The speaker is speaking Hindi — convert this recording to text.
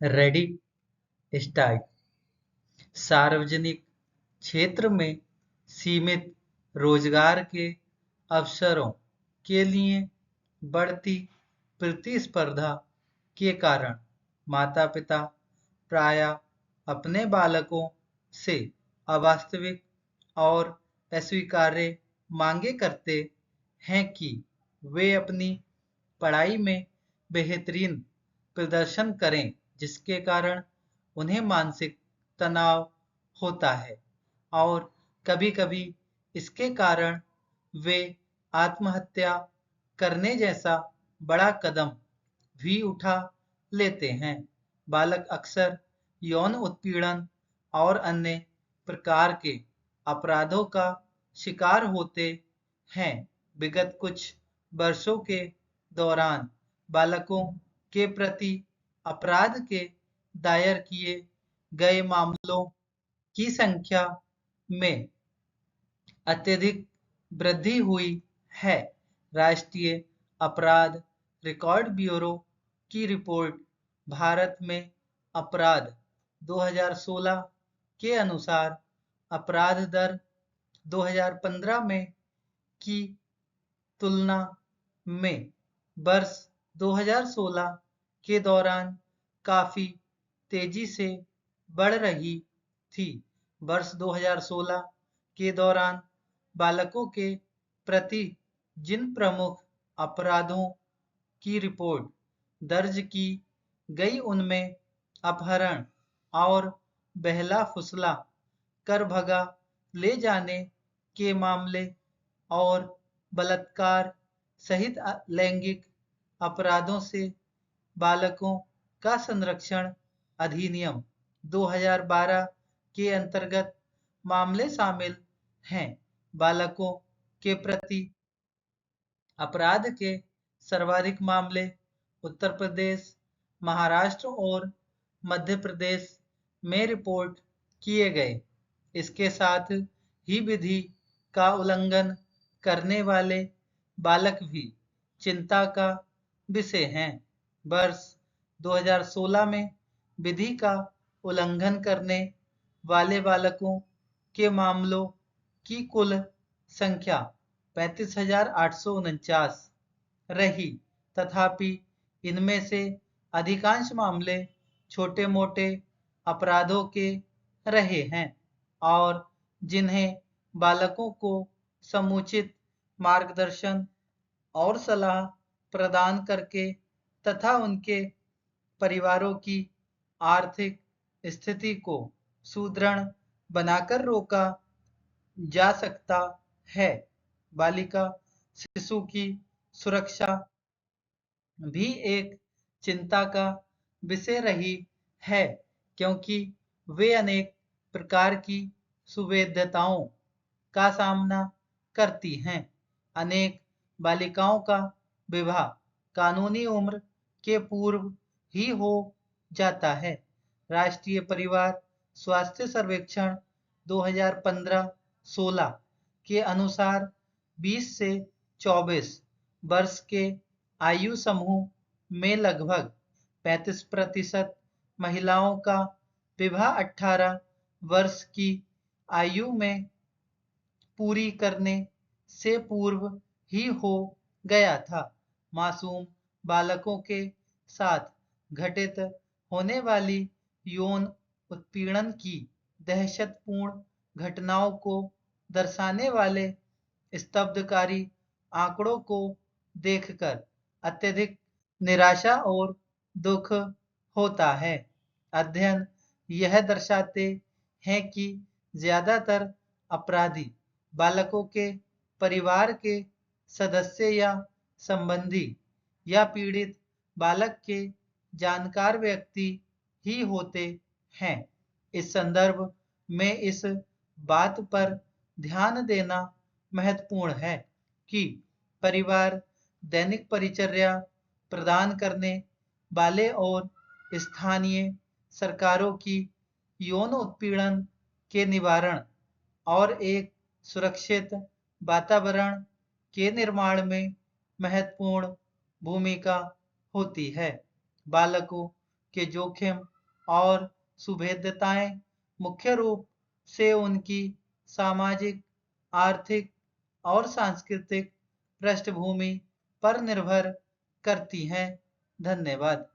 रेडी स्टाइल सार्वजनिक क्षेत्र में सीमित रोजगार के अवसरों के लिए बढ़ती प्रतिस्पर्धा के कारण माता-पिता प्रायः अपने बालकों से अवास्तविक और अस्वीकार्य मांगें करते हैं कि वे अपनी पढ़ाई में बेहतरीन प्रदर्शन करें, जिसके कारण उन्हें मानसिक तनाव होता है और कभी-कभी इसके कारण वे आत्महत्या करने जैसा बड़ा कदम भी उठा लेते हैं। बालक अक्सर यौन उत्पीड़न और अन्य प्रकार के अपराधों का शिकार होते हैं। विगत कुछ वर्षों के दौरान बालकों के प्रति अपराध के दायर किए गए मामलों की संख्या में अत्यधिक वृद्धि हुई है। राष्ट्रीय अपराध रिकॉर्ड ब्यूरो की रिपोर्ट भारत में अपराध 2016 के अनुसार अपराध दर 2015 में की तुलना में वर्ष 2016 के दौरान काफी तेजी से बढ़ रही थी। वर्ष 2016 के दौरान बालकों के प्रति जिन प्रमुख अपराधों की रिपोर्ट दर्ज की गई उनमें अपहरण और बहला फुसला कर भगा ले जाने के मामले और बलात्कार सहित लैंगिक अपराधों से बालकों का संरक्षण अधिनियम 2012 के अंतर्गत मामले शामिल हैं। बालकों के प्रति अपराध के सर्वाधिक मामले उत्तर प्रदेश, महाराष्ट्र और मध्य प्रदेश में रिपोर्ट किए गए। इसके साथ ही विधि का उल्लंघन करने वाले बालक भी चिंता का विषय हैं। वर्ष 2016 में विधि का उल्लंघन करने वाले बालकों के मामलों की कुल संख्या 35,849 रही। तथापि इनमें से अधिकांश मामले छोटे-मोटे अपराधों के रहे हैं और जिन्हें बालकों को समुचित मार्गदर्शन और सलाह प्रदान करके तथा उनके परिवारों की आर्थिक स्थिति को सुदृढ़ बनाकर रोका जा सकता है। बालिका शिशु की सुरक्षा भी एक चिंता का विषय रही है, क्योंकि वे अनेक प्रकार की संवेदनाओं का सामना करती हैं। अनेक बालिकाओं का विवाह कानूनी उम्र के पूर्व ही हो जाता है। राष्ट्रीय परिवार स्वास्थ्य सर्वेक्षण 2015-16 के अनुसार 20 से 24 वर्ष के आयु समूह में लगभग 35% महिलाओं का विवाह 18 वर्ष की आयु में पूरी करने से पूर्व ही हो गया था। मासूम बालकों के साथ घटित होने वाली यौन उत्पीड़न की दहशतपूर्ण घटनाओं को दर्शाने वाले स्तब्धकारी आंकड़ों को देखकर अत्यधिक निराशा और दुख होता है। अध्ययन यह दर्शाते हैं कि ज्यादातर अपराधी बालकों के परिवार के सदस्य या संबंधी या पीड़ित बालक के जानकार व्यक्ति ही होते हैं। इस संदर्भ में इस बात पर ध्यान देना महत्वपूर्ण है कि परिवार दैनिक परिचर्या प्रदान करने वाले और स्थानीय सरकारों की यौन उत्पीड़न के निवारण और एक सुरक्षित वातावरण के निर्माण में महत्वपूर्ण भूमिका होती है। बालकों के जोखिम और सुभेद्यताएं मुख्य रूप से उनकी सामाजिक, आर्थिक और सांस्कृतिक पृष्ठभूमि पर निर्भर करती हैं। धन्यवाद।